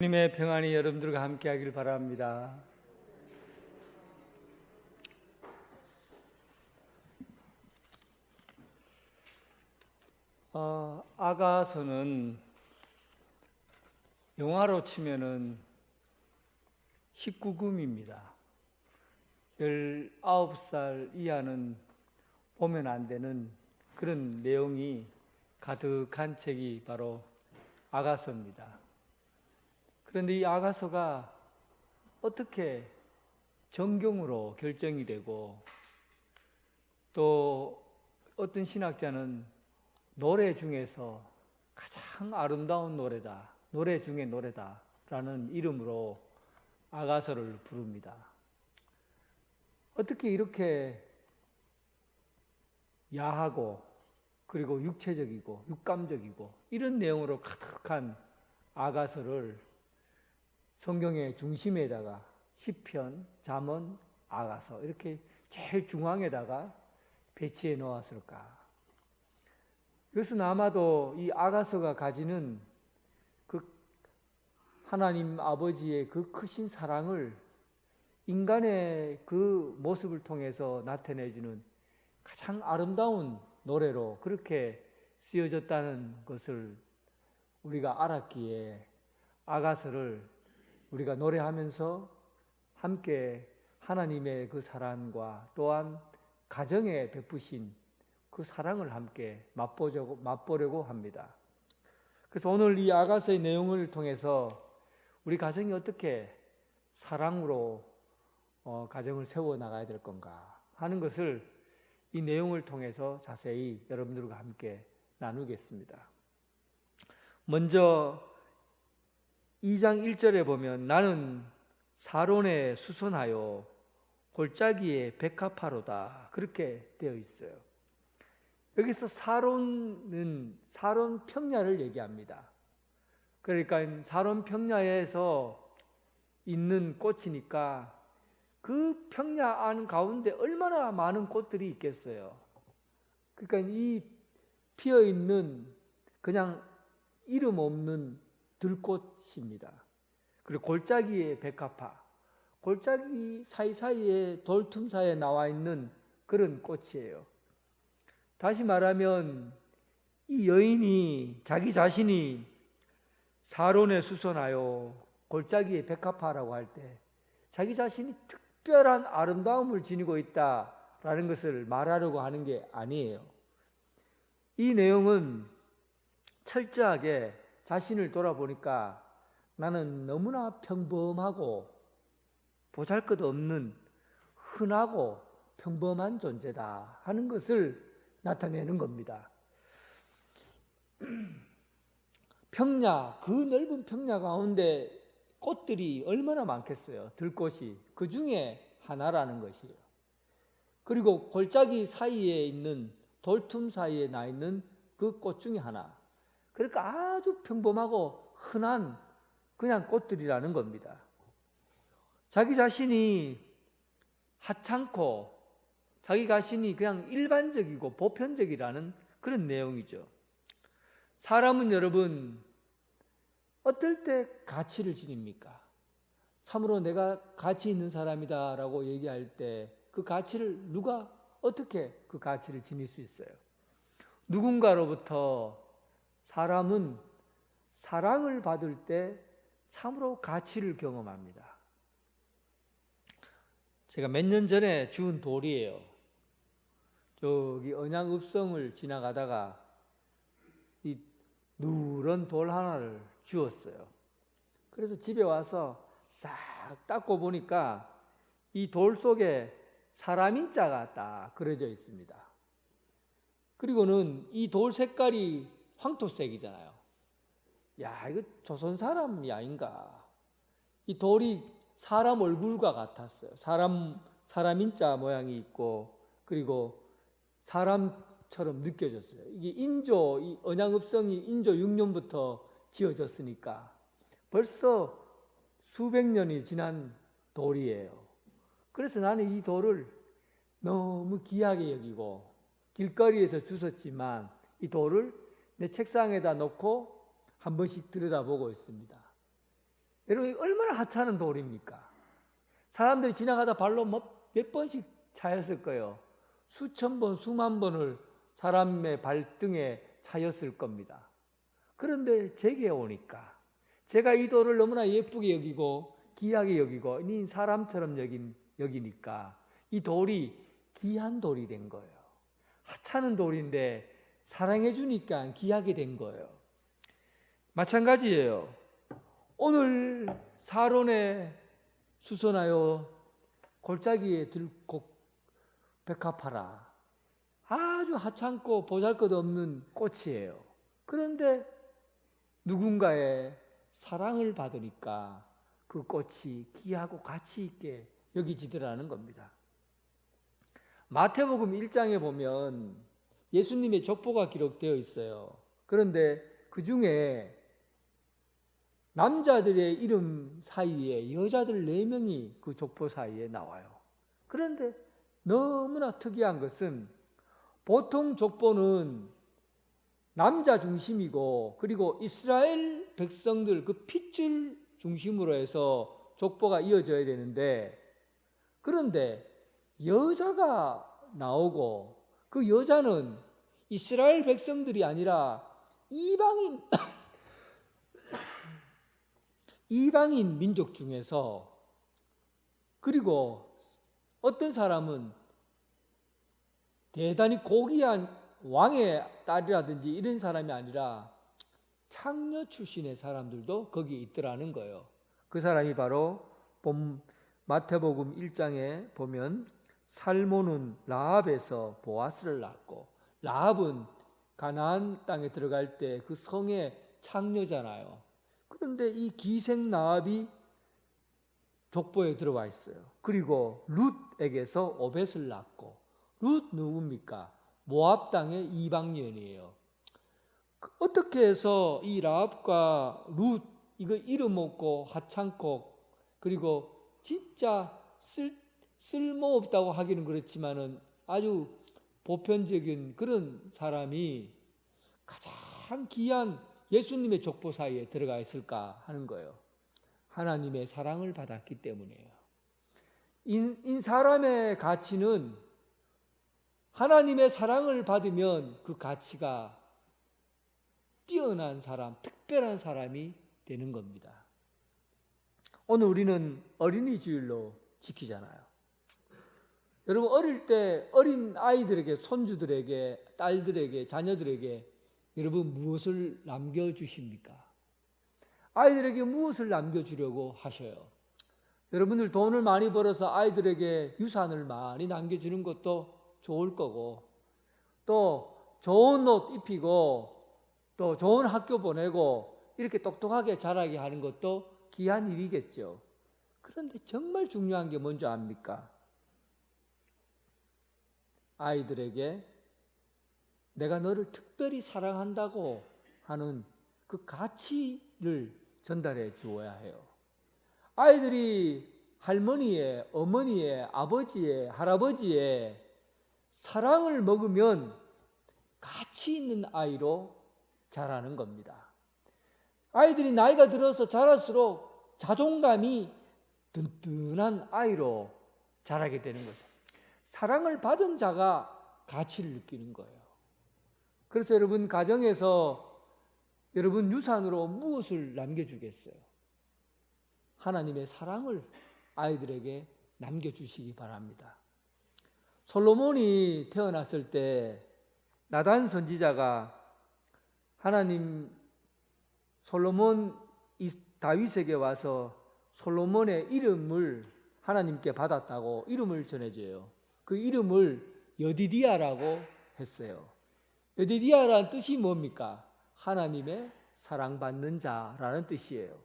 주님의 평안이 여러분들과 함께하길 바랍니다. 아가서는 영화로 치면은 19금입니다. 19살 이하는 보면 안 되는 그런 내용이 가득한 책이 바로 아가서입니다. 그런데 이 아가서가 어떻게 정경으로 결정이 되고, 또 어떤 신학자는 노래 중에서 가장 아름다운 노래다, 노래 중에 노래다 라는 이름으로 아가서를 부릅니다. 어떻게 이렇게 야하고 그리고 육체적이고 육감적이고 이런 내용으로 가득한 아가서를 성경의 중심에다가 시편, 잠언, 아가서 이렇게 제일 중앙에다가 배치해 놓았을까? 이것은 아마도 이 아가서가 가지는 그 하나님 아버지의 그 크신 사랑을 인간의 그 모습을 통해서 나타내주는 가장 아름다운 노래로 그렇게 쓰여졌다는 것을 우리가 알았기에 아가서를 우리가 노래하면서 함께 하나님의 그 사랑과 또한 가정에 베푸신 그 사랑을 함께 맛보려고 합니다. 그래서 오늘 이 아가서의 내용을 통해서 우리 가정이 어떻게 사랑으로 가정을 세워나가야 될 건가 하는 것을 이 내용을 통해서 자세히 여러분들과 함께 나누겠습니다. 먼저 2장 1절에 보면 나는 사론에 수선하여 골짜기에 백합화로다 그렇게 되어 있어요. 여기서 사론은 사론 평야를 얘기합니다. 그러니까 사론 평야에서 있는 꽃이니까 그 평야 안 가운데 얼마나 많은 꽃들이 있겠어요. 그러니까 이 피어 있는 그냥 이름 없는 들꽃입니다. 그리고 골짜기의 백합화, 골짜기 사이사이에 돌틈 사이에 나와 있는 그런 꽃이에요. 다시 말하면 이 여인이 자기 자신이 사론에 수선하여 골짜기의 백합화라고 할 때 자기 자신이 특별한 아름다움을 지니고 있다라는 것을 말하려고 하는 게 아니에요. 이 내용은 철저하게 자신을 돌아보니까 나는 너무나 평범하고 보잘것없는 흔하고 평범한 존재다 하는 것을 나타내는 겁니다. 평야, 그 넓은 평야 가운데 꽃들이 얼마나 많겠어요. 들꽃이 그 중에 하나라는 것이에요. 그리고 골짜기 사이에 있는 돌틈 사이에 나 있는 그 꽃 중에 하나. 그러니까 아주 평범하고 흔한 그냥 꽃들이라는 겁니다. 자기 자신이 하찮고 자기 자신이 그냥 일반적이고 보편적이라는 그런 내용이죠. 사람은 여러분 어떨 때 가치를 지닙니까? 참으로 내가 가치 있는 사람이다 라고 얘기할 때 그 가치를 누가 어떻게 그 가치를 지닐 수 있어요? 누군가로부터 사람은 사랑을 받을 때 참으로 가치를 경험합니다. 제가 몇 년 전에 주운 돌이에요. 저기 언양읍성을 지나가다가 이 누런 돌 하나를 주웠어요. 그래서 집에 와서 싹 닦고 보니까 이 돌 속에 사람 인자가 딱 그려져 있습니다. 그리고는 이 돌 색깔이 황토색이잖아요. 야, 이거 조선 사람이 아닌가. 이 돌이 사람 얼굴과 같았어요. 사람 인자 모양이 있고, 그리고 사람처럼 느껴졌어요. 이게 이 언양읍성이 인조 6년부터 지어졌으니까 벌써 수백 년이 지난 돌이에요. 그래서 나는 이 돌을 너무 귀하게 여기고 길거리에서 주웠지만 이 돌을 내 책상에다 놓고 한 번씩 들여다보고 있습니다. 여러분 얼마나 하찮은 돌입니까? 사람들이 지나가다 발로 몇 번씩 차였을 거예요. 수천 번, 수만 번을 사람의 발등에 차였을 겁니다. 그런데 제게 오니까 제가 이 돌을 너무나 예쁘게 여기고 귀하게 여기고 사람처럼 여기니까 이 돌이 귀한 돌이 된 거예요. 하찮은 돌인데 사랑해 주니까 귀하게 된 거예요. 마찬가지예요. 오늘 사론에 수선하여 골짜기에 들고 백합하라. 아주 하찮고 보잘것없는 꽃이에요. 그런데 누군가의 사랑을 받으니까 그 꽃이 귀하고 가치 있게 여기지더라는 겁니다. 마태복음 1장에 보면 예수님의 족보가 기록되어 있어요. 그런데 그 중에 남자들의 이름 사이에 여자들 4명이 그 족보 사이에 나와요. 그런데 너무나 특이한 것은 보통 족보는 남자 중심이고 그리고 이스라엘 백성들 그 핏줄 중심으로 해서 족보가 이어져야 되는데 그런데 여자가 나오고 그 여자는 이스라엘 백성들이 아니라 이방인 민족 중에서 그리고 어떤 사람은 대단히 고귀한 왕의 딸이라든지 이런 사람이 아니라 창녀 출신의 사람들도 거기에 있더라는 거예요. 그 사람이 바로 마태복음 1장에 보면 살몬은 라합에서 보아스를 낳고 라합은 가나안 땅에 들어갈 때 그 성의 창녀잖아요. 그런데 이 기생 라합이 족보에 들어와 있어요. 그리고 룻에게서 오벳을 낳고 룻 누굽니까? 모압 땅의 이방인이에요. 어떻게 해서 이 라합과 룻 이거 이름 없고 하찮고 그리고 진짜 쓸모없다고 하기는 그렇지만은 아주 보편적인 그런 사람이 가장 귀한 예수님의 족보 사이에 들어가 있을까 하는 거예요. 하나님의 사랑을 받았기 때문이에요. 이 사람의 가치는 하나님의 사랑을 받으면 그 가치가 뛰어난 사람, 특별한 사람이 되는 겁니다. 오늘 우리는 어린이 주일로 지키잖아요. 여러분 어릴 때 어린 아이들에게, 손주들에게, 딸들에게, 자녀들에게 여러분 무엇을 남겨주십니까? 아이들에게 무엇을 남겨주려고 하셔요? 여러분들 돈을 많이 벌어서 아이들에게 유산을 많이 남겨주는 것도 좋을 거고 또 좋은 옷 입히고 또 좋은 학교 보내고 이렇게 똑똑하게 자라게 하는 것도 귀한 일이겠죠. 그런데 정말 중요한 게 뭔지 압니까? 아이들에게 내가 너를 특별히 사랑한다고 하는 그 가치를 전달해 주어야 해요. 아이들이 할머니의, 어머니의, 아버지의, 할아버지의 사랑을 먹으면 가치 있는 아이로 자라는 겁니다. 아이들이 나이가 들어서 자랄수록 자존감이 든든한 아이로 자라게 되는 거죠. 사랑을 받은 자가 가치를 느끼는 거예요. 그래서 여러분 가정에서 여러분 유산으로 무엇을 남겨주겠어요? 하나님의 사랑을 아이들에게 남겨주시기 바랍니다. 솔로몬이 태어났을 때 나단 선지자가 하나님 솔로몬 다윗에게 와서 솔로몬의 이름을 하나님께 받았다고 이름을 전해줘요. 그 이름을 여디디아라고 했어요. 여디디아라는 뜻이 뭡니까? 하나님의 사랑받는 자라는 뜻이에요.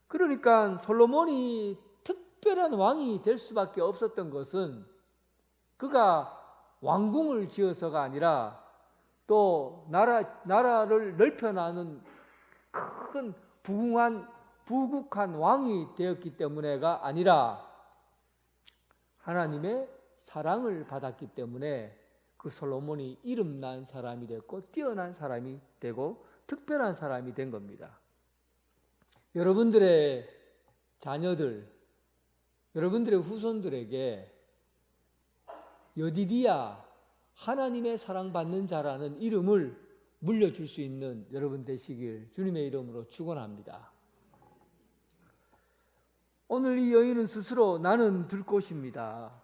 그러니까 솔로몬이 특별한 왕이 될 수밖에 없었던 것은 그가 왕궁을 지어서가 아니라 또 나라를 넓혀나는 큰 부국한 왕이 되었기 때문에가 아니라 하나님의 사랑을 받았기 때문에 그 솔로몬이 이름난 사람이 됐고 뛰어난 사람이 되고 특별한 사람이 된 겁니다. 여러분들의 자녀들, 여러분들의 후손들에게 여디디야, 하나님의 사랑받는 자라는 이름을 물려줄 수 있는 여러분 되시길 주님의 이름으로 축원합니다. 오늘 이 여인은 스스로 나는 들꽃입니다.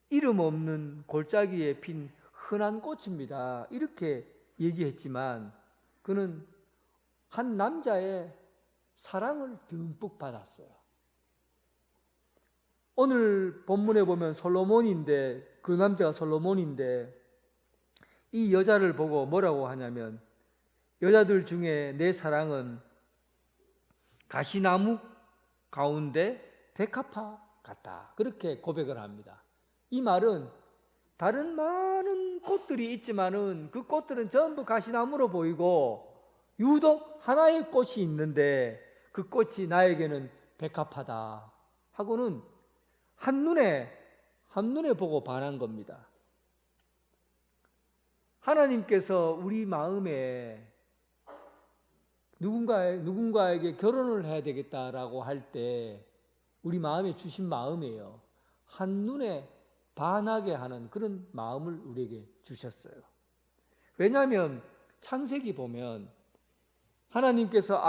이름 없는 골짜기에 핀 흔한 꽃입니다. 이렇게 얘기했지만 그는 한 남자의 사랑을 듬뿍 받았어요. 오늘 본문에 보면 솔로몬인데, 그 남자가 솔로몬인데 이 여자를 보고 뭐라고 하냐면, 여자들 중에 내 사랑은 가시나무 가운데 백합화 같다, 그렇게 고백을 합니다. 이 말은 다른 많은 꽃들이 있지만은 그 꽃들은 전부 가시나무로 보이고 유독 하나의 꽃이 있는데 그 꽃이 나에게는 백합화다 하고는 한눈에 보고 반한 겁니다. 하나님께서 우리 마음에 누군가에게 결혼을 해야 되겠다라고 할 때 우리 마음에 주신 마음이에요. 한눈에 반하게 하는 그런 마음을 우리에게 주셨어요. 왜냐하면 창세기 보면 하나님께서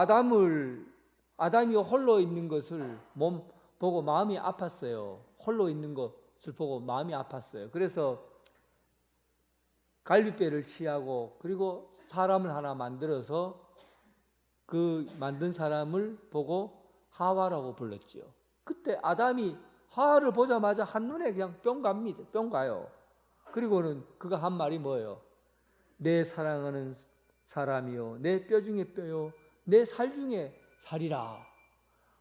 아담이 홀로 있는 것을 보고 마음이 아팠어요. 홀로 있는 것을 보고 마음이 아팠어요. 그래서 갈빗배를 취하고 그리고 사람을 하나 만들어서 그 만든 사람을 보고 하와라고 불렀지요. 그때 아담이 하와를 보자마자 한눈에 그냥 뿅 갑니다. 뿅 가요. 그리고는 그가 한 말이 뭐예요? 내 사랑하는 사람이요, 내 뼈 중에 뼈요, 내 살 중에 살이라.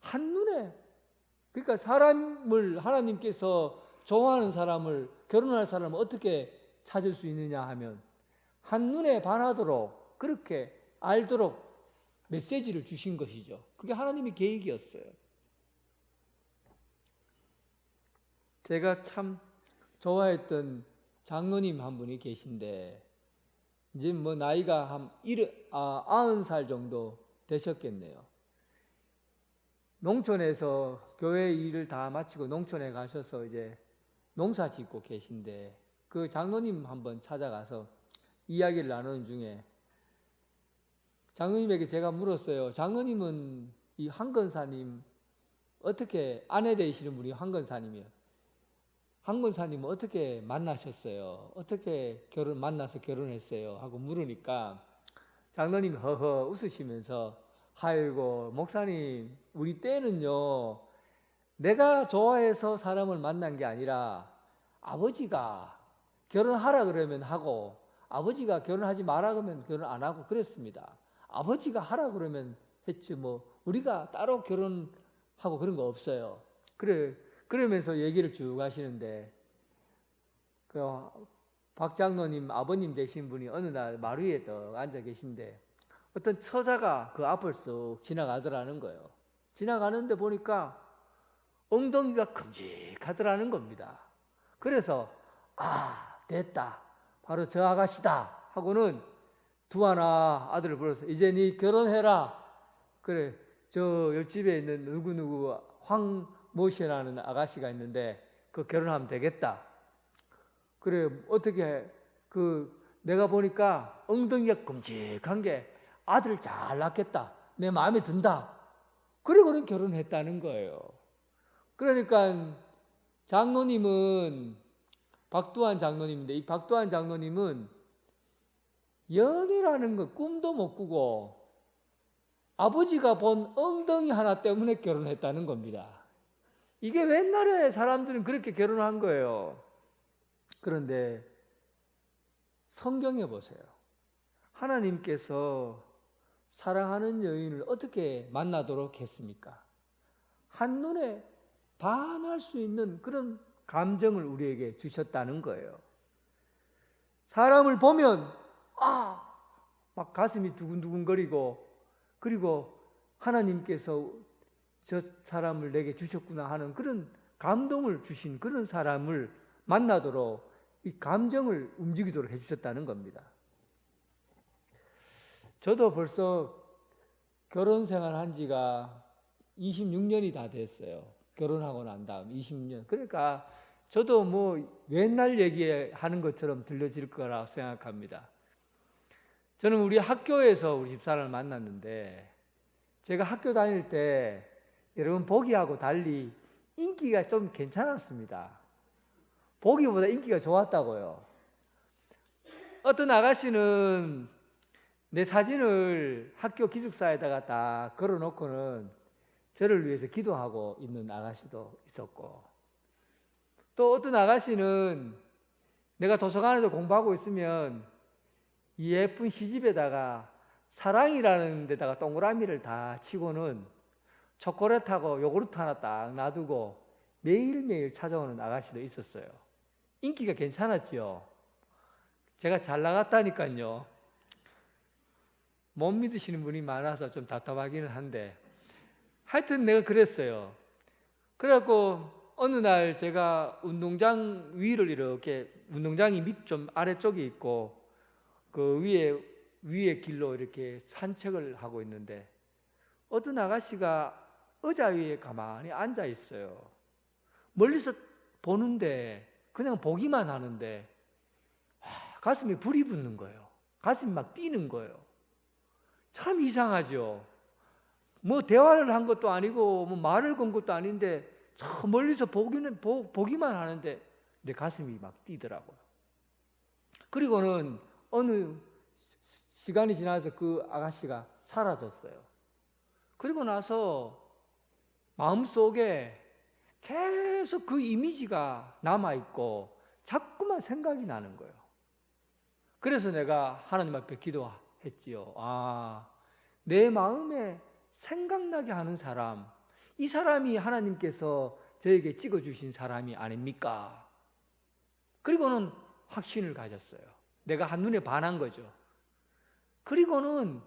한눈에. 그러니까 사람을, 하나님께서 좋아하는 사람을, 결혼할 사람을 어떻게 찾을 수 있느냐 하면 한눈에 반하도록, 그렇게 알도록 메시지를 주신 것이죠. 그게 하나님의 계획이었어요. 제가 참 좋아했던 장로님 한 분이 계신데 이제 뭐 나이가 한 90살 정도 되셨겠네요. 농촌에서 교회 일을 다 마치고 농촌에 가셔서 이제 농사 짓고 계신데 그 장로님 한번 찾아가서 이야기를 나누는 중에 장로님에게 제가 물었어요. 장로님은 이 황건사님 어떻게, 아내 되시는 분이 황건사님이에요. 황건사님은 어떻게 만나셨어요? 어떻게 만나서 결혼했어요? 하고 물으니까 장로님이 허허 웃으시면서, 아이고 목사님, 우리 때는요 내가 좋아해서 사람을 만난 게 아니라 아버지가 결혼하라 그러면 하고 아버지가 결혼하지 마라 그러면 결혼 안 하고 그랬습니다. 아버지가 하라 그러면 했지 뭐 우리가 따로 결혼하고 그런 거 없어요. 그러면서 얘기를 쭉 하시는데 그 박 장로님 아버님 되신 분이 어느 날 마루 위에 떡 앉아 계신데 어떤 처자가 그 앞을 쑥 지나가더라는 거예요. 지나가는데 보니까 엉덩이가 큼직하더라는 겁니다. 그래서 됐다, 바로 저 아가씨다 하고는 두 하나 아들을 불러서 이제 네 결혼해라. 그래, 저 옆집에 있는 누구누구 황모씨라는 아가씨가 있는데 그 결혼하면 되겠다. 그래, 어떻게 내가 보니까 엉덩이가 끔찍한 게 아들 잘 낳겠다, 내 마음에 든다. 그리고는 결혼했다는 거예요. 그러니까 장로님은 박두환 장로님인데 이 박두환 장로님은 연애라는 거 꿈도 못 꾸고 아버지가 본 엉덩이 하나 때문에 결혼했다는 겁니다. 이게 옛날에 사람들은 그렇게 결혼한 거예요. 그런데 성경에 보세요. 하나님께서 사랑하는 여인을 어떻게 만나도록 했습니까? 한눈에 반할 수 있는 그런 감정을 우리에게 주셨다는 거예요. 사람을 보면 막 가슴이 두근두근거리고, 그리고 하나님께서 저 사람을 내게 주셨구나 하는 그런 감동을 주신 그런 사람을 만나도록 이 감정을 움직이도록 해주셨다는 겁니다. 저도 벌써 결혼 생활 한 지가 26년이 다 됐어요. 결혼하고 난 다음 26년. 그러니까 저도 뭐 옛날 얘기하는 것처럼 들려질 거라 생각합니다. 저는 우리 학교에서 우리 집사람을 만났는데, 제가 학교 다닐 때 여러분 보기하고 달리 인기가 좀 괜찮았습니다. 보기보다 인기가 좋았다고요. 어떤 아가씨는 내 사진을 학교 기숙사에다가 딱 걸어놓고는 저를 위해서 기도하고 있는 아가씨도 있었고, 또 어떤 아가씨는 내가 도서관에서 공부하고 있으면 이 예쁜 시집에다가 사랑이라는 데다가 동그라미를 다 치고는 초콜릿하고 요구르트 하나 딱 놔두고 매일매일 찾아오는 아가씨도 있었어요. 인기가 괜찮았죠. 제가 잘 나갔다니까요. 못 믿으시는 분이 많아서 좀 답답하기는 한데, 하여튼 내가 그랬어요. 그래갖고 어느 날 제가 운동장 위를 이렇게, 운동장이 밑 좀 아래쪽에 있고 그 위에 길로 이렇게 산책을 하고 있는데, 어떤 아가씨가 의자 위에 가만히 앉아 있어요. 멀리서 보는데, 그냥 보기만 하는데 가슴에 불이 붙는 거예요. 가슴이 막 뛰는 거예요. 참 이상하죠. 뭐 대화를 한 것도 아니고 뭐 말을 건 것도 아닌데 저 멀리서 보기만 하는데 내 가슴이 막 뛰더라고요. 그리고는 어느 시간이 지나서 그 아가씨가 사라졌어요. 그리고 나서 마음속에 계속 그 이미지가 남아있고 자꾸만 생각이 나는 거예요. 그래서 내가 하나님 앞에 기도했지요. 내 마음에 생각나게 하는 사람, 이 사람이 하나님께서 저에게 찍어주신 사람이 아닙니까? 그리고는 확신을 가졌어요. 내가 한눈에 반한 거죠. 그리고는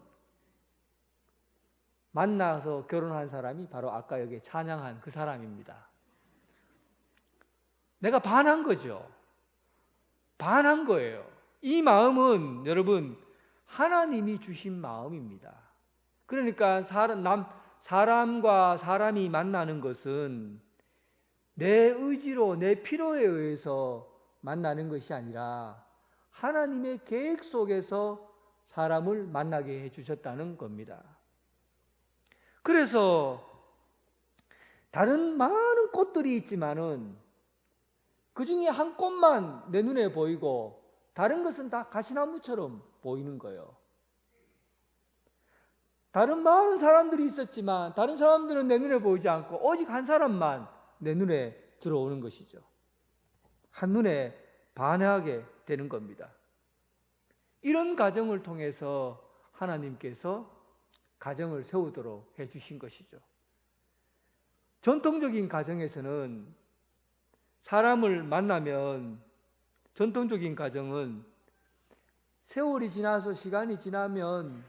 만나서 결혼한 사람이 바로 아까 여기 찬양한 그 사람입니다. 내가 반한 거죠. 반한 거예요. 이 마음은 여러분 하나님이 주신 마음입니다. 그러니까 사람과 사람이 만나는 것은 내 의지로, 내 필요에 의해서 만나는 것이 아니라 하나님의 계획 속에서 사람을 만나게 해주셨다는 겁니다. 그래서 다른 많은 꽃들이 있지만은 그 중에 한 꽃만 내 눈에 보이고 다른 것은 다 가시나무처럼 보이는 거예요. 다른 많은 사람들이 있었지만 다른 사람들은 내 눈에 보이지 않고 오직 한 사람만 내 눈에 들어오는 것이죠. 한눈에 반하게 되는 겁니다. 이런 가정을 통해서 하나님께서 가정을 세우도록 해주신 것이죠. 전통적인 가정에서는 사람을 만나면, 전통적인 가정은 세월이 지나서 시간이 지나면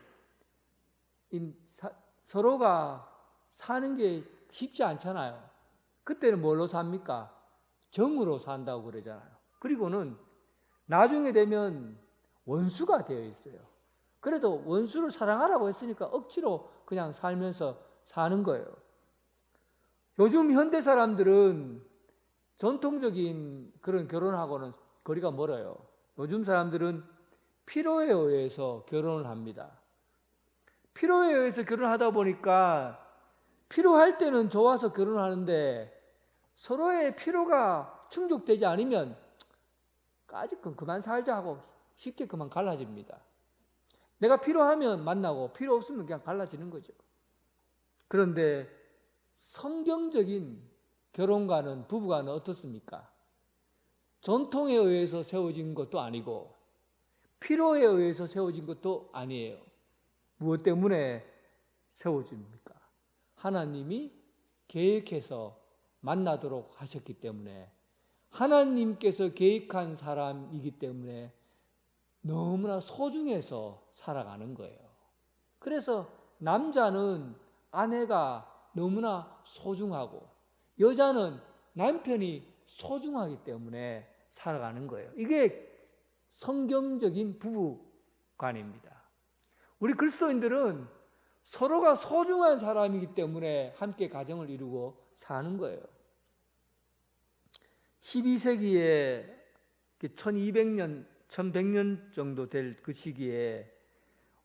서로가 사는 게 쉽지 않잖아요. 그때는 뭘로 삽니까? 정으로 산다고 그러잖아요. 그리고는 나중에 되면 원수가 되어 있어요. 그래도 원수를 사랑하라고 했으니까 억지로 그냥 살면서 사는 거예요. 요즘 현대 사람들은 전통적인 그런 결혼하고는 거리가 멀어요. 요즘 사람들은 필요에 의해서 결혼을 합니다. 필요에 의해서 결혼하다 보니까 필요할 때는 좋아서 결혼하는데 서로의 필요가 충족되지 않으면 아직 그만 살자 하고 쉽게 그만 갈라집니다. 내가 필요하면 만나고 필요 없으면 그냥 갈라지는 거죠. 그런데 성경적인 결혼과는, 부부과는 어떻습니까? 전통에 의해서 세워진 것도 아니고 필요에 의해서 세워진 것도 아니에요. 무엇 때문에 세워집니까? 하나님이 계획해서 만나도록 하셨기 때문에, 하나님께서 계획한 사람이기 때문에 너무나 소중해서 살아가는 거예요. 그래서 남자는 아내가 너무나 소중하고 여자는 남편이 소중하기 때문에 살아가는 거예요. 이게 성경적인 부부관입니다. 우리 그리스도인들은 서로가 소중한 사람이기 때문에 함께 가정을 이루고 사는 거예요. 12세기에 1200년, 1100년 정도 될 그 시기에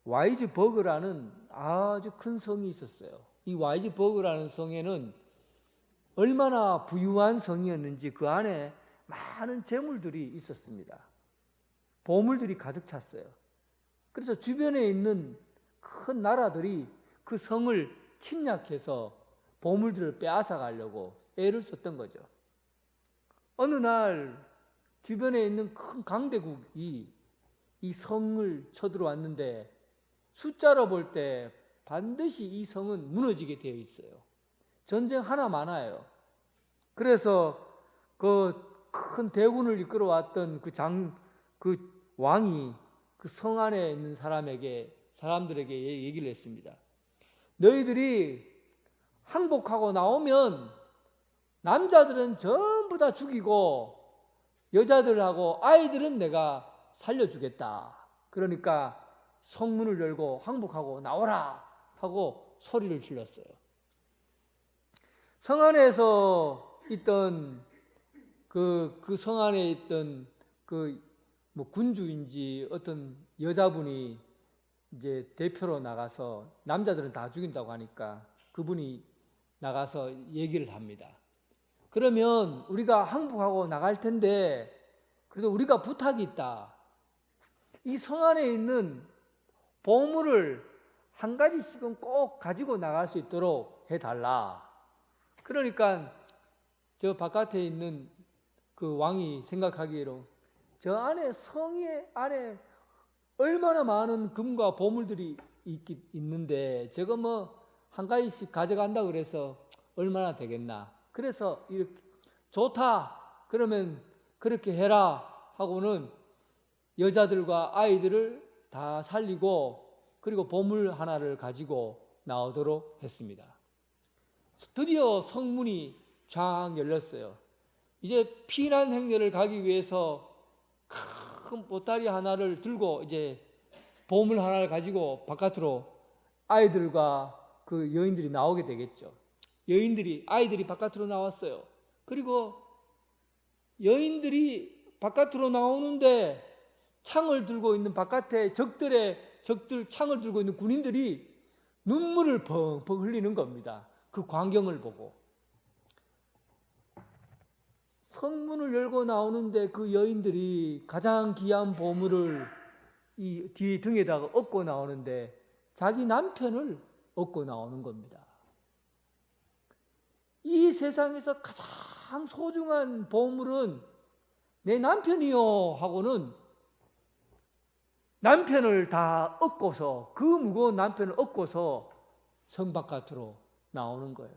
와이즈버그라는 아주 큰 성이 있었어요. 이 와이즈버그라는 성에는 얼마나 부유한 성이었는지 그 안에 많은 재물들이 있었습니다. 보물들이 가득 찼어요. 그래서 주변에 있는 큰 나라들이 그 성을 침략해서 보물들을 빼앗아 가려고 애를 썼던 거죠. 어느 날 주변에 있는 큰 강대국이 이 성을 쳐들어왔는데 숫자로 볼 때 반드시 이 성은 무너지게 되어 있어요. 전쟁 하나 많아요. 그래서 그 큰 대군을 이끌어왔던 그 왕이 그 성 안에 있는 사람들에게 얘기를 했습니다. 너희들이 항복하고 나오면 남자들은 전부 다 죽이고 여자들하고 아이들은 내가 살려주겠다. 그러니까 성문을 열고 항복하고 나오라 하고 소리를 질렀어요. 성 안에서 있던 그 성 안에 있던 뭐 군주인지 어떤 여자분이 이제 대표로 나가서, 남자들은 다 죽인다고 하니까 그분이 나가서 얘기를 합니다. 그러면 우리가 항복하고 나갈 텐데 그래도 우리가 부탁이 있다. 이 성 안에 있는 보물을 한 가지씩은 꼭 가지고 나갈 수 있도록 해달라. 그러니까 저 바깥에 있는 그 왕이 생각하기로 저 안에 성이 안에 얼마나 많은 금과 보물들이 있는데 저거 뭐 한 가지씩 가져간다 그래서 얼마나 되겠나. 그래서 이렇게 좋다. 그러면 그렇게 해라 하고는 여자들과 아이들을 다 살리고 그리고 보물 하나를 가지고 나오도록 했습니다. 드디어 성문이 쫙 열렸어요. 이제 피난 행렬을 가기 위해서 큰 보따리 하나를 들고 이제 보물 하나를 가지고 바깥으로 아이들과 그 여인들이 나오게 되겠죠. 아이들이 바깥으로 나왔어요. 그리고 여인들이 바깥으로 나오는데 창을 들고 있는 바깥에 적들 창을 들고 있는 군인들이 눈물을 펑펑 흘리는 겁니다. 그 광경을 보고. 성문을 열고 나오는데 그 여인들이 가장 귀한 보물을 이 뒤에 등에다가 업고 나오는데 자기 남편을 업고 나오는 겁니다. 이 세상에서 가장 소중한 보물은 내 남편이요 하고는 남편을 다 업고서, 그 무거운 남편을 업고서 성 바깥으로 나오는 거예요.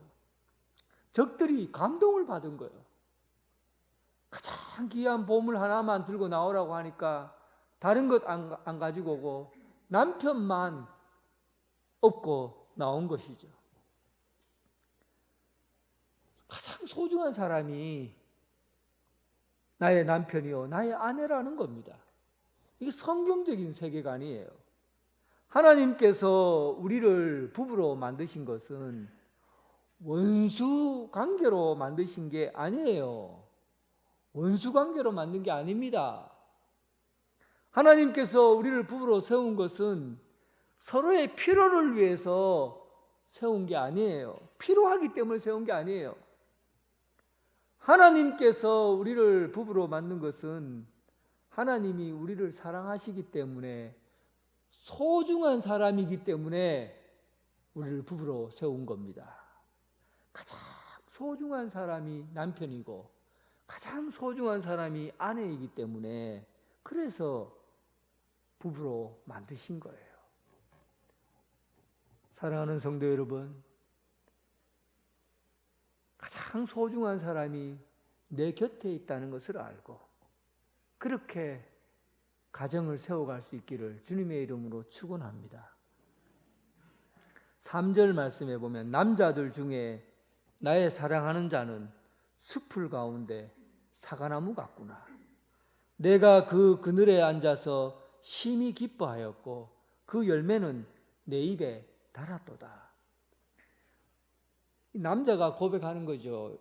적들이 감동을 받은 거예요. 가장 귀한 보물 하나만 들고 나오라고 하니까 다른 것 안 가지고 오고 남편만 업고 나온 것이죠. 가장 소중한 사람이 나의 남편이요, 나의 아내라는 겁니다. 이게 성경적인 세계관이에요. 하나님께서 우리를 부부로 만드신 것은 원수 관계로 만드신 게 아니에요. 원수 관계로 만든 게 아닙니다. 하나님께서 우리를 부부로 세운 것은 서로의 필요를 위해서 세운 게 아니에요. 필요하기 때문에 세운 게 아니에요. 하나님께서 우리를 부부로 만든 것은 하나님이 우리를 사랑하시기 때문에, 소중한 사람이기 때문에 우리를 부부로 세운 겁니다. 가장 소중한 사람이 남편이고 가장 소중한 사람이 아내이기 때문에 그래서 부부로 만드신 거예요. 사랑하는 성도 여러분, 가장 소중한 사람이 내 곁에 있다는 것을 알고 그렇게 가정을 세워갈 수 있기를 주님의 이름으로 축원합니다. 3절 말씀에 보면 남자들 중에 나의 사랑하는 자는 숲을 가운데 사과나무 같구나. 내가 그 그늘에 앉아서 심히 기뻐하였고 그 열매는 내 입에 달았도다. 이 남자가 고백하는 거죠.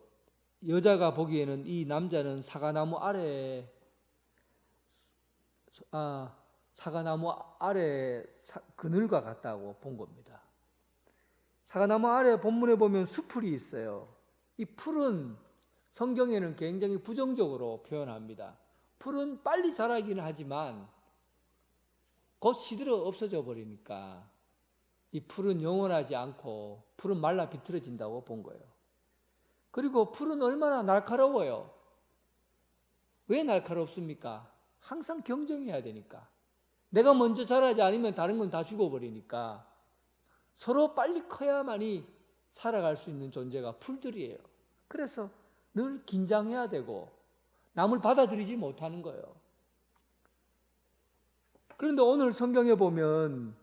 여자가 보기에는 이 남자는 사과나무 아래 그늘과 같다고 본 겁니다. 사과나무 아래 본문에 보면 수풀이 있어요. 이 풀은 성경에는 굉장히 부정적으로 표현합니다. 풀은 빨리 자라기는 하지만 곧 시들어 없어져 버리니까 이 풀은 영원하지 않고 풀은 말라 비틀어진다고 본 거예요. 그리고 풀은 얼마나 날카로워요. 왜 날카롭습니까? 항상 경쟁해야 되니까. 내가 먼저 자라지 않으면 다른 건 다 죽어버리니까 서로 빨리 커야만이 살아갈 수 있는 존재가 풀들이에요. 그래서 늘 긴장해야 되고 남을 받아들이지 못하는 거예요. 그런데 오늘 성경에 보면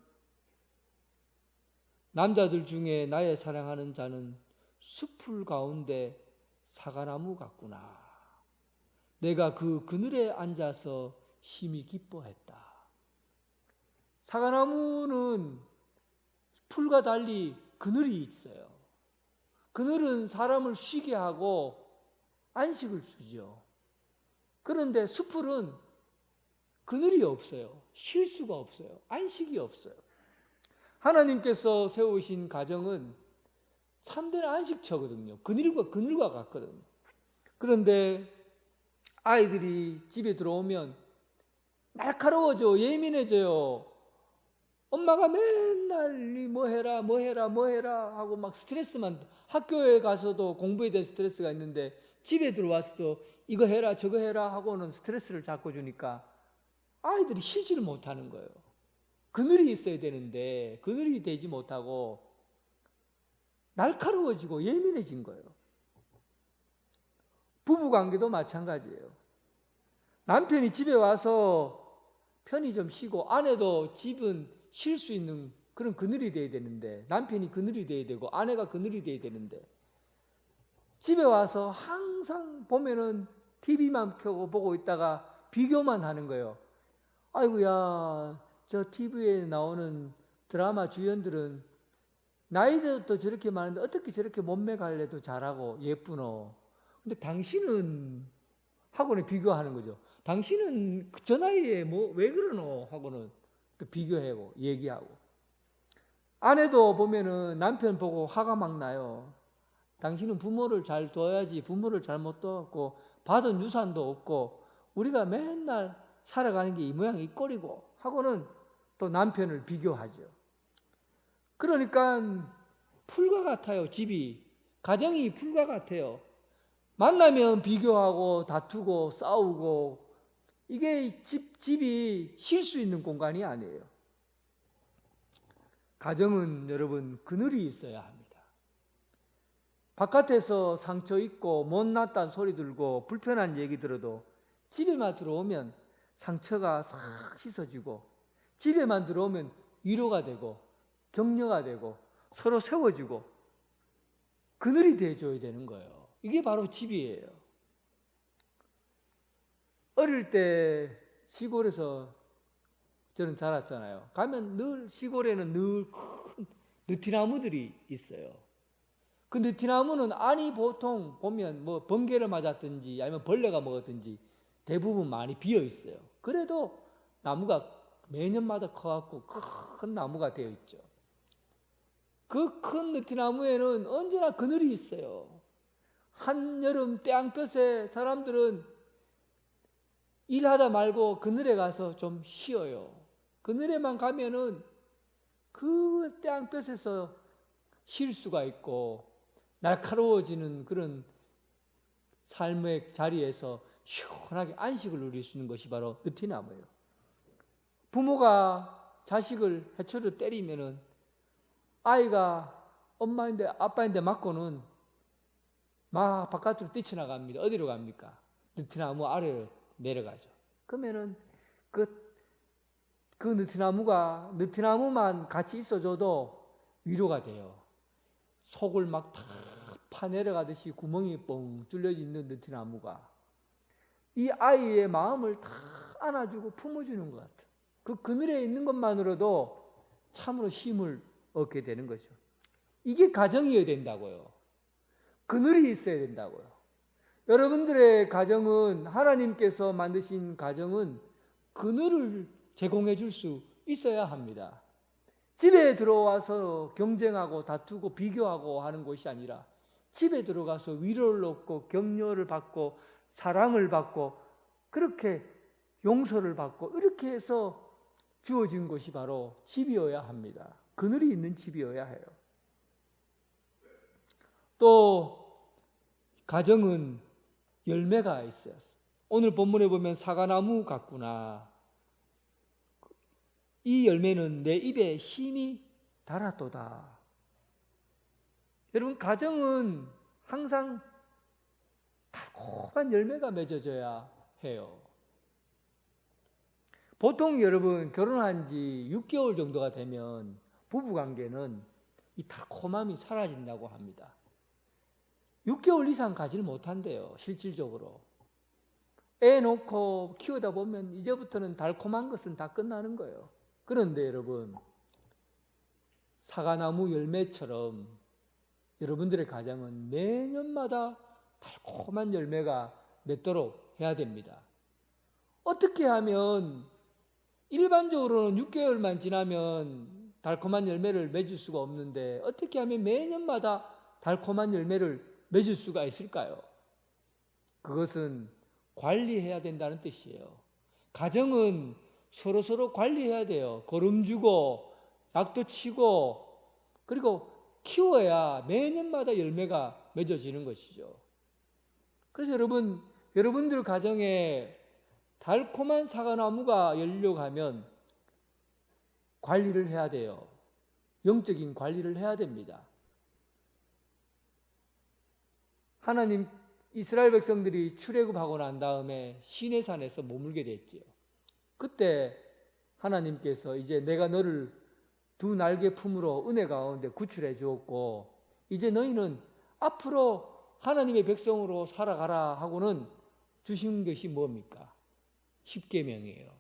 남자들 중에 나의 사랑하는 자는 숲풀 가운데 사과나무 같구나. 내가 그 그늘에 앉아서 심히 기뻐했다. 사과나무는 풀과 달리 그늘이 있어요. 그늘은 사람을 쉬게 하고 안식을 주죠. 그런데 숲풀은 그늘이 없어요. 쉴 수가 없어요. 안식이 없어요. 하나님께서 세우신 가정은 참된 안식처거든요. 그늘과 같거든요. 그런데 아이들이 집에 들어오면 날카로워져, 예민해져요. 엄마가 맨날 뭐 해라 하고 막 스트레스만, 학교에 가서도 공부에 대한 스트레스가 있는데 집에 들어와서도 이거 해라 저거 해라 하고는 스트레스를 자꾸 주니까 아이들이 쉬지를 못하는 거예요. 그늘이 있어야 되는데 그늘이 되지 못하고 날카로워지고 예민해진 거예요. 부부관계도 마찬가지예요. 남편이 집에 와서 편히 좀 쉬고 아내도 집은 쉴 수 있는 그런 그늘이 돼야 되는데, 남편이 그늘이 돼야 되고 아내가 그늘이 돼야 되는데 집에 와서 항상 보면은 TV만 켜고 보고 있다가 비교만 하는 거예요. 아이고야, 저 TV에 나오는 드라마 주연들은 나이도 저렇게 많은데 어떻게 저렇게 몸매 관리도 잘하고 예쁘노? 근데 당신은 하고는 비교하는 거죠. 당신은 저 나이에 뭐 왜 그러노? 하고는 또 비교하고 얘기하고. 아내도 보면은 남편 보고 화가 막 나요. 당신은 부모를 잘 둬야지 부모를 잘못 둬갖고 받은 유산도 없고 우리가 맨날 살아가는 게 이 모양 이 꼴이고 하고는 또 남편을 비교하죠. 그러니까 풀과 같아요. 집이, 가정이 풀과 같아요. 만나면 비교하고 다투고 싸우고, 이게 집이 쉴 수 있는 공간이 아니에요. 가정은 여러분 그늘이 있어야 합니다. 바깥에서 상처 있고 못났다는 소리 들고 불편한 얘기 들어도 집에만 들어오면 상처가 싹 씻어지고, 집에만 들어오면 위로가 되고 격려가 되고 서로 세워지고 그늘이 돼줘야 되는 거예요. 이게 바로 집이에요. 어릴 때 시골에서 저는 자랐잖아요. 가면 늘 시골에는 늘 큰 느티나무들이 있어요. 그 느티나무는 안이 보통 보면 뭐 번개를 맞았든지 아니면 벌레가 먹었든지 대부분 많이 비어 있어요. 그래도 나무가 매년마다 커갖고 큰 나무가 되어 있죠. 그 큰 느티나무에는 언제나 그늘이 있어요. 한여름 때양볕에 사람들은 일하다 말고 그늘에 가서 좀 쉬어요. 그늘에만 가면은 그 때양볕에서 쉴 수가 있고 날카로워지는 그런 삶의 자리에서 시원하게 안식을 누릴 수 있는 것이 바로 느티나무예요. 부모가 자식을 해초로 때리면은 아이가 엄마인데 아빠인데 맞고는 막 바깥으로 뛰쳐나갑니다. 어디로 갑니까? 느티나무 아래로 내려가죠. 그러면은 그 느티나무만 같이 있어줘도 위로가 돼요. 속을 막 다 파내려가듯이 구멍이 뻥 뚫려 있는 느티나무가 이 아이의 마음을 다 안아주고 품어주는 것 같아요. 그 그늘에 있는 것만으로도 참으로 힘을 얻게 되는 거죠. 이게 가정이어야 된다고요. 그늘이 있어야 된다고요. 여러분들의 가정은, 하나님께서 만드신 가정은 그늘을 제공해 줄 수 있어야 합니다. 집에 들어와서 경쟁하고 다투고 비교하고 하는 곳이 아니라 집에 들어가서 위로를 얻고 격려를 받고 사랑을 받고 그렇게 용서를 받고 이렇게 해서 주어진 곳이 바로 집이어야 합니다. 그늘이 있는 집이어야 해요. 또 가정은 열매가 있어요. 오늘 본문에 보면 사과나무 같구나. 이 열매는 내 입에 심히 달았도다. 여러분, 가정은 항상 달콤한 열매가 맺어져야 해요. 보통 여러분 결혼한 지 6개월 정도가 되면 부부관계는 이 달콤함이 사라진다고 합니다. 6개월 이상 가지를 못한대요, 실질적으로. 애 놓고 키우다 보면 이제부터는 달콤한 것은 다 끝나는 거예요. 그런데 여러분, 사과나무 열매처럼 여러분들의 가정은 매년마다 달콤한 열매가 맺도록 해야 됩니다. 어떻게 하면 일반적으로는 6개월만 지나면 달콤한 열매를 맺을 수가 없는데 어떻게 하면 매년마다 달콤한 열매를 맺을 수가 있을까요? 그것은 관리해야 된다는 뜻이에요. 가정은 서로 관리해야 돼요. 거름 주고 약도 치고 그리고 키워야 매년마다 열매가 맺어지는 것이죠. 그래서 여러분들 가정에 달콤한 사과나무가 열려고 하면 관리를 해야 돼요. 영적인 관리를 해야 됩니다. 하나님, 이스라엘 백성들이 출애굽하고 난 다음에 시내산에서 머물게 됐지요. 그때 하나님께서 이제 내가 너를 두 날개 품으로 은혜 가운데 구출해 주었고 이제 너희는 앞으로 하나님의 백성으로 살아가라 하고는 주신 것이 뭡니까? 십계명이에요.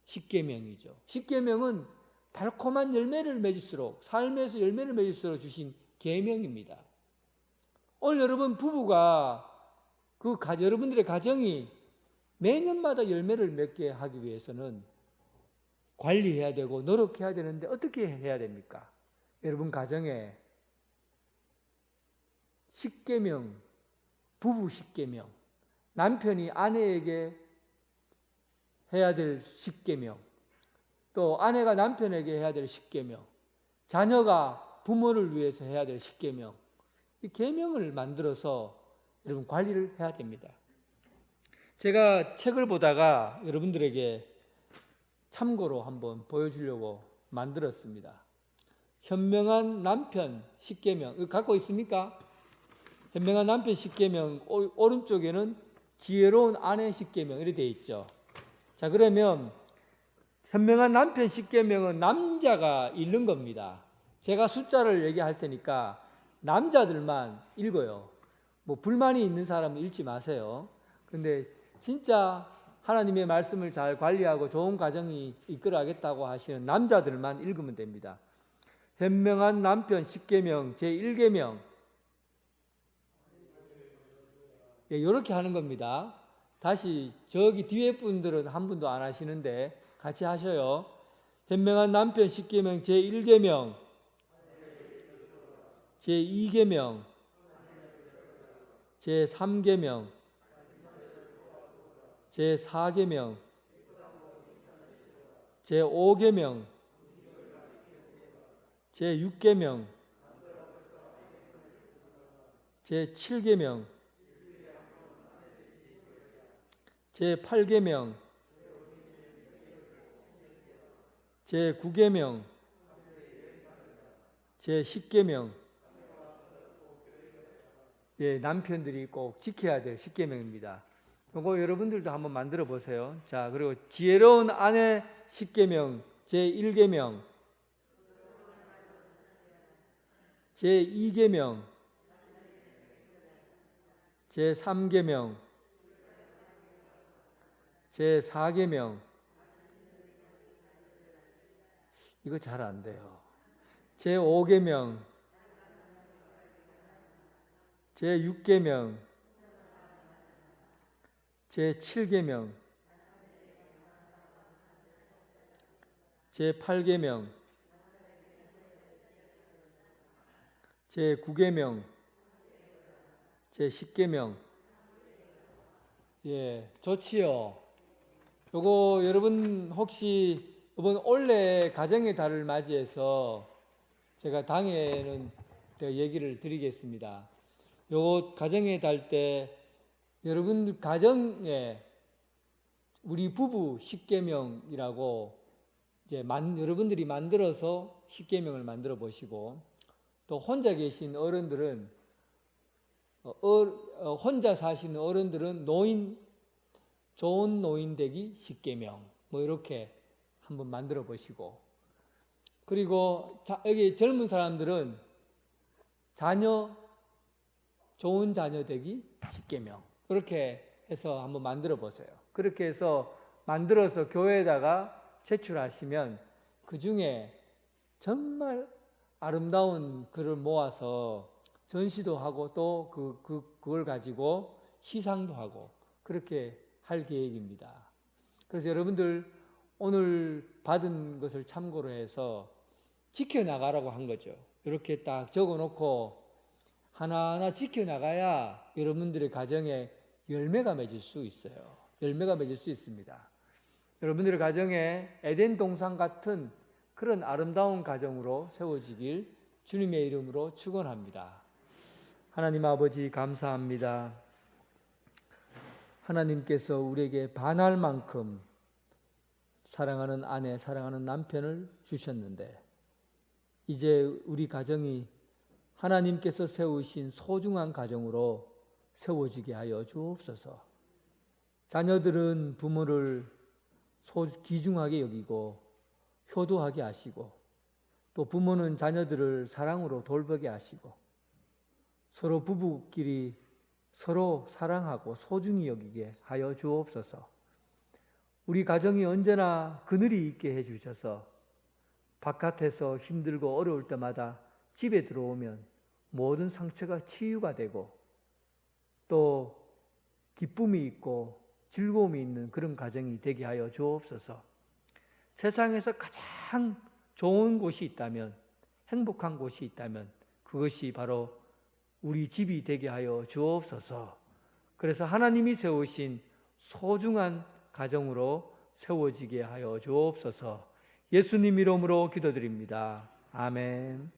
십계명이죠. 십계명은 달콤한 열매를 맺을수록, 삶에서 열매를 맺을수록 주신 계명입니다. 오늘 여러분 부부가 여러분들의 가정이 매년마다 열매를 맺게 하기 위해서는 관리해야 되고 노력해야 되는데 어떻게 해야 됩니까? 여러분 가정에 십계명, 부부 십계명, 남편이 아내에게 해야 될 십계명, 또 아내가 남편에게 해야 될 십계명, 자녀가 부모를 위해서 해야 될 십계명, 이 계명을 만들어서 여러분 관리를 해야 됩니다. 제가 책을 보다가 여러분들에게 참고로 한번 보여주려고 만들었습니다. 현명한 남편 십계명, 이거 갖고 있습니까? 현명한 남편 십계명 오른쪽에는 지혜로운 아내 십계명 이렇게 되어 있죠. 자, 그러면 현명한 남편 십계명은 남자가 읽는 겁니다. 제가 숫자를 얘기할 테니까 남자들만 읽어요. 뭐 불만이 있는 사람은 읽지 마세요. 근데 진짜 하나님의 말씀을 잘 관리하고 좋은 가정이 이끌어가겠다고 하시는 남자들만 읽으면 됩니다. 현명한 남편 십계명 제1계명, 이렇게 하는 겁니다. 다시 저기 뒤에 분들은 한 분도 안 하시는데 같이 하셔요. 현명한 남편 십계명 제1계명, 제2계명, 제3계명, 제4계명, 제5계명, 제6계명, 제7계명, 제8계명, 제9계명, 제10계명, 남편들이 꼭 지켜야 될 십계명입니다. 이거 여러분들도 한번 만들어 보세요. 자, 그리고 지혜로운 아내 십계명 제1계명, 제2계명, 제3계명, 제4계명. 이거 잘 안 돼요. 제5계명, 제6계명, 제7계명, 제8계명, 제9계명, 제10계명. 예, 좋지요. 요거 여러분 혹시 이번 올해 가정의 달을 맞이해서 제가 당에는 얘기를 드리겠습니다. 요거 가정의 달 때 여러분들 가정에 우리 부부 10계명이라고 이제 여러분들이 만들어서 10계명을 만들어 보시고, 또 혼자 계신 어른들은 혼자 사시는 어른들은 좋은 노인 되기 10계명 뭐 이렇게 한번 만들어 보시고, 그리고 여기 젊은 사람들은 좋은 자녀 되기 10계명 그렇게 해서 한번 만들어 보세요. 그렇게 해서 만들어서 교회에다가 제출하시면 그 중에 정말 아름다운 글을 모아서 전시도 하고 또 그걸 가지고 시상도 하고 그렇게 할 계획입니다. 그래서 여러분들 오늘 받은 것을 참고로 해서 지켜나가라고 한 거죠. 이렇게 딱 적어놓고 하나하나 지켜나가야 여러분들의 가정에 열매가 맺을 수 있어요. 열매가 맺을 수 있습니다. 여러분들의 가정에 에덴 동산 같은 그런 아름다운 가정으로 세워지길 주님의 이름으로 축원합니다. 하나님 아버지 감사합니다. 하나님께서 우리에게 반할 만큼 사랑하는 아내, 사랑하는 남편을 주셨는데 이제 우리 가정이 하나님께서 세우신 소중한 가정으로 세워지게 하여 주옵소서. 자녀들은 부모를 귀중하게 여기고 효도하게 하시고, 또 부모는 자녀들을 사랑으로 돌보게 하시고, 서로 부부끼리 서로 사랑하고 소중히 여기게 하여 주옵소서. 우리 가정이 언제나 그늘이 있게 해주셔서 바깥에서 힘들고 어려울 때마다 집에 들어오면 모든 상처가 치유가 되고 또 기쁨이 있고 즐거움이 있는 그런 가정이 되게 하여 주옵소서. 세상에서 가장 좋은 곳이 있다면, 행복한 곳이 있다면 그것이 바로 우리 집이 되게 하여 주옵소서. 그래서 하나님이 세우신 소중한 가정으로 세워지게 하여 주옵소서. 예수님 이름으로 기도드립니다. 아멘.